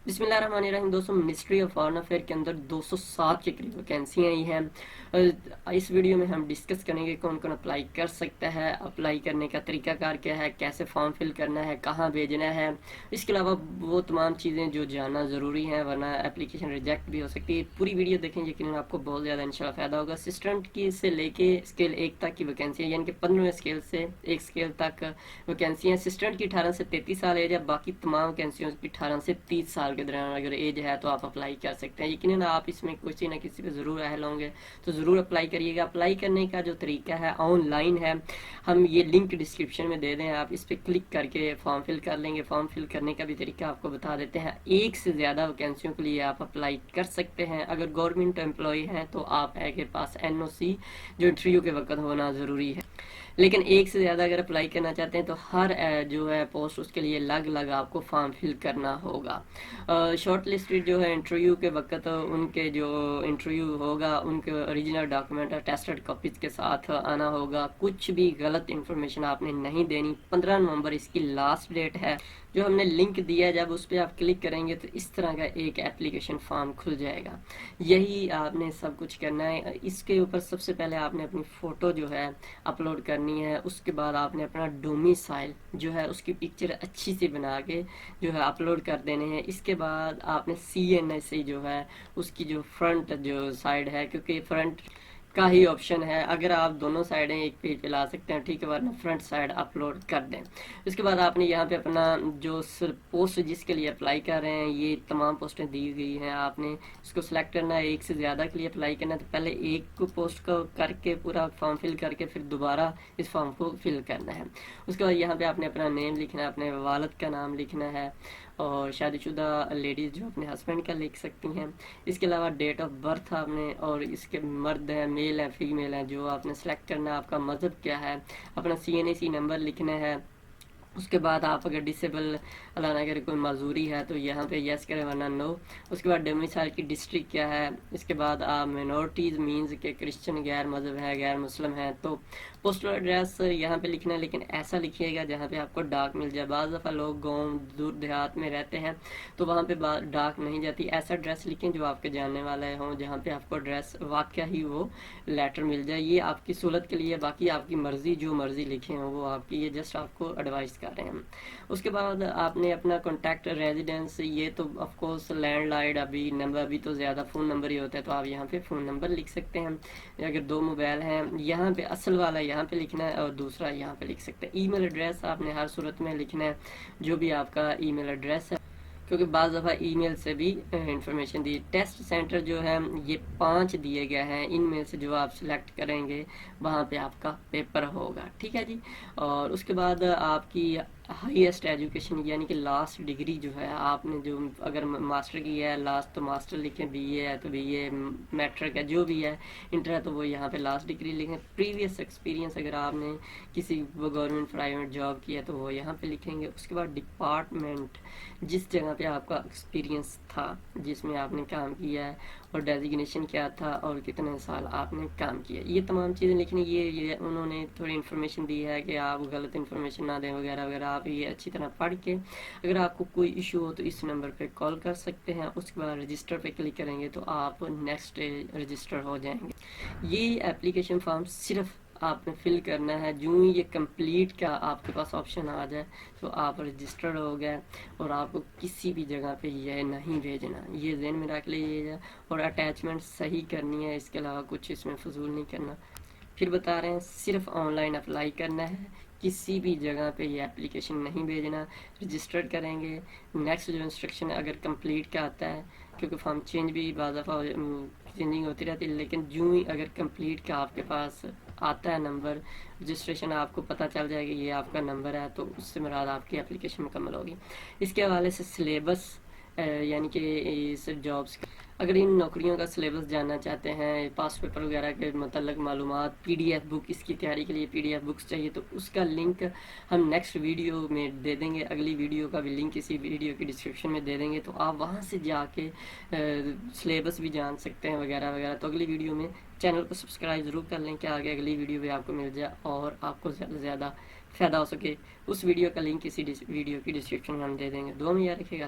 बिस्मिल्लाहिर्रहमानिर्रहीम। दोस्तों, ministry of foreign affair के अंदर 207 के करीब वैकेंसी आई हैं। इस वीडियो में हम डिस्कस करेंगे कौन कौन अप्लाई कर सकता है, अप्लाई करने का तरीकाकार क्या है, कैसे फॉर्म फिल करना है, कहाँ भेजना है। इसके अलावा वो तमाम चीज़ें जो जानना ज़रूरी है, वरना एप्लीकेशन रिजेक्ट भी हो सकती है। पूरी वीडियो देखें, यकीनन आपको बहुत ज़्यादा इंशाल्लाह फ़ायदा होगा। असिस्टेंट की से लेके स्केल 1 तक की वैकेंसी है, यानी कि 15वें स्केल से एक स्केल तक वैकेंसी है। असिस्टेंट की 18 से 33 साल एज है, बाकी तमाम वैकेंसियों की 18 से 30 साल के दौरान अगर एज है तो आप अप्लाई कर सकते हैं। यकीनन आप इसमें किसी न किसी पे ज़रूर अहल होंगे, तो ज़रूर अप्लाई करिएगा। अप्लाई करने का जो तरीका है ऑनलाइन है, हम ये लिंक डिस्क्रिप्शन में दे दें, आप इस पर क्लिक करके फॉर्म फिल कर लेंगे। फॉर्म फिल करने का भी तरीका आपको बता देते हैं। एक से ज़्यादा वैकेंसियों के लिए आप अप्लाई कर सकते हैं। अगर गवर्नमेंट एम्प्लॉय हैं तो आप के पास NOC जो इंटरव्यू के वक्त होना ज़रूरी है। लेकिन एक से ज़्यादा अगर अप्लाई करना चाहते हैं तो हर जो है पोस्ट उसके लिए अलग अलग आपको फॉर्म फिल करना होगा। शॉर्ट लिस्टेड जो है इंटरव्यू के वक्त उनके जो इंटरव्यू होगा उनके ओरिजिनल डॉक्यूमेंट अटेस्टेड कॉपीज के साथ आना होगा। कुछ भी गलत इन्फॉर्मेशन आपने नहीं देनी। 15 नवंबर इसकी लास्ट डेट है। जो हमने लिंक दिया है, जब उस पर आप क्लिक करेंगे तो इस तरह का एक एप्लीकेशन फॉर्म खुल जाएगा। यही आपने सब कुछ करना है। इसके ऊपर सबसे पहले आपने अपनी फ़ोटो जो है अपलोड करनी है। उसके बाद आपने अपना डोमिसाइल जो है उसकी पिक्चर अच्छी सी बना के जो है अपलोड कर देने हैं। इसके बाद आपने CNSE जो है उसकी जो फ्रंट जो साइड है, क्योंकि फ्रंट का ही ऑप्शन है, अगर आप दोनों साइडें एक पेज पे ला सकते हैं ठीक है, वरना फ्रंट साइड अपलोड कर दें। उसके बाद आपने यहाँ पे अपना जो पोस्ट जिसके लिए अप्लाई कर रहे हैं, ये तमाम पोस्टें दी गई हैं, आपने इसको सिलेक्ट करना है। एक से ज़्यादा के लिए अप्लाई करना है तो पहले एक को पोस्ट को करके पूरा फॉर्म फिल करके फिर दोबारा इस फॉर्म को फिल करना है। उसके बाद यहाँ पे आपने अपना नेम लिखना है, अपने वालिद का नाम लिखना है, और शादीशुदा लेडीज़ जो अपने हस्बैंड का लिख सकती हैं। इसके अलावा डेट ऑफ बर्थ आपने, और इसके मर्द हैं, मेल हैं, फीमेल हैं, जो आपने सेलेक्ट करना है। आपका मज़हब क्या है, अपना CNAC नंबर लिखना है। उसके बाद आप अगर डिसेबल अल्लाह ना करे कोई माजूरी है तो यहाँ पे यस करें, वरना नो। उसके बाद डोमिसाइल की डिस्ट्रिक्ट क्या है। इसके बाद आप मिनोरिटीज़ मीन्स के क्रिश्चियन गैर मज़हब है, गैर मुस्लिम है, तो पोस्टल एड्रेस यहाँ पे लिखना है, लेकिन ऐसा लिखिएगा जहाँ पे आपको डाक मिल जाए। बाज़ दफ़ा लोग गाँव दूर देहात में रहते हैं तो वहाँ पे डाक नहीं जाती। ऐसा एड्रेस लिखें जो आपके जानने वाले हों, जहाँ पे आपको एड्रेस वाकया ही वो लेटर मिल जाए। ये आपकी सहूलत के लिए, बाकी आपकी मर्ज़ी, जो मर्ज़ी लिखे हो वो आपकी, ये जस्ट आपको एडवाइस कर रहे हैं हम। उसके बाद आपने अपना कॉन्टैक्ट रेजिडेंस, ये तो ऑफ कोर्स लैंडलाइन अभी नंबर, अभी तो ज़्यादा फ़ोन नंबर ही होता है, तो आप यहाँ पे फ़ोन नंबर लिख सकते हैं। अगर 2 मोबाइल हैं, यहाँ पे असल वाला यहाँ पे लिखना है और दूसरा यहाँ पे लिख सकते हैं। ईमेल एड्रेस आपने हर सूरत में लिखना है, जो भी आपका ईमेल एड्रेस है, क्योंकि बाज़ दफ़ा ईमेल से भी इंफॉर्मेशन दी। टेस्ट सेंटर जो है ये 5 दिए गए हैं, इनमें से जो आप सिलेक्ट करेंगे वहाँ पे आपका पेपर होगा, ठीक है जी। और उसके बाद आपकी हाईएस्ट एजुकेशन यानी कि लास्ट डिग्री जो है, आपने जो अगर मास्टर की है लास्ट तो मास्टर लिखें, BA है तो BA, मैट्रिक है जो भी है, इंटर है तो वो यहाँ पे लास्ट डिग्री लिखें। प्रीवियस एक्सपीरियंस अगर आपने किसी गवर्नमेंट प्राइवेट जॉब की है तो वो यहाँ पे लिखेंगे। उसके बाद डिपार्टमेंट, जिस जगह पे आपका एक्सपीरियंस था, जिसमें आपने काम किया है, और डेजिग्नेशन क्या था और कितने साल आपने काम किया, ये तमाम चीज़ें लिखनी। ये उन्होंने थोड़ी इन्फॉर्मेशन दी है कि आप गलत इन्फॉर्मेशन ना दें वगैरह वगैरह। आप ये अच्छी तरह पढ़ के, अगर आपको कोई इशू हो तो इस नंबर पे कॉल कर सकते हैं। उसके बाद रजिस्टर पे क्लिक करेंगे तो आप नेक्स्ट रजिस्टर हो जाएंगे। ये एप्लीकेशन फॉर्म सिर्फ आपने फिल करना है। जो ही ये कंप्लीट का आपके पास ऑप्शन आ जाए तो आप रजिस्टर्ड हो गए, और आपको किसी भी जगह पे ये नहीं भेजना, ये ज़हन में रख लीजिएगा। और अटैचमेंट सही करनी है, इसके अलावा कुछ इसमें फजूल नहीं करना। फिर बता रहे हैं, सिर्फ ऑनलाइन अप्लाई करना है, किसी भी जगह पे ये एप्लीकेशन नहीं भेजना। रजिस्टर्ड करेंगे, नेक्स्ट जो इंस्ट्रक्शन अगर कंप्लीट का आता है, क्योंकि फॉर्म चेंज भी बाज़ दफ़ा चेंजिंग होती रहती है, लेकिन जो ही अगर कंप्लीट का आपके पास आता है नंबर, रजिस्ट्रेशन आपको पता चल जाएगा ये आपका नंबर है, तो उससे मुराद आपकी एप्लीकेशन मुकम्मल होगी। इसके हवाले से सिलेबस यानी कि इस जॉब्स, अगर इन नौकरियों का सिलेबस जानना चाहते हैं, पास पेपर वगैरह के मतलब मालूमात, PDF बुक, इसकी तैयारी के लिए PDF बुक्स चाहिए, तो उसका लिंक हम नेक्स्ट वीडियो में दे देंगे। अगली वीडियो का भी लिंक इसी वीडियो की डिस्क्रिप्शन में दे देंगे, तो आप वहां से जाके सिलेबस भी जान सकते हैं वगैरह वगैरह। तो अगली वीडियो में चैनल को सब्सक्राइब ज़रूर कर लें कि आगे अगली वीडियो भी आपको मिल जाए और आपको ज़्यादा से ज़्यादा फ़ायदा हो सके। उस वीडियो का लिंक इसी वीडियो की डिस्क्रिप्शन में हम दे देंगे। दुआ में याद रखिएगा।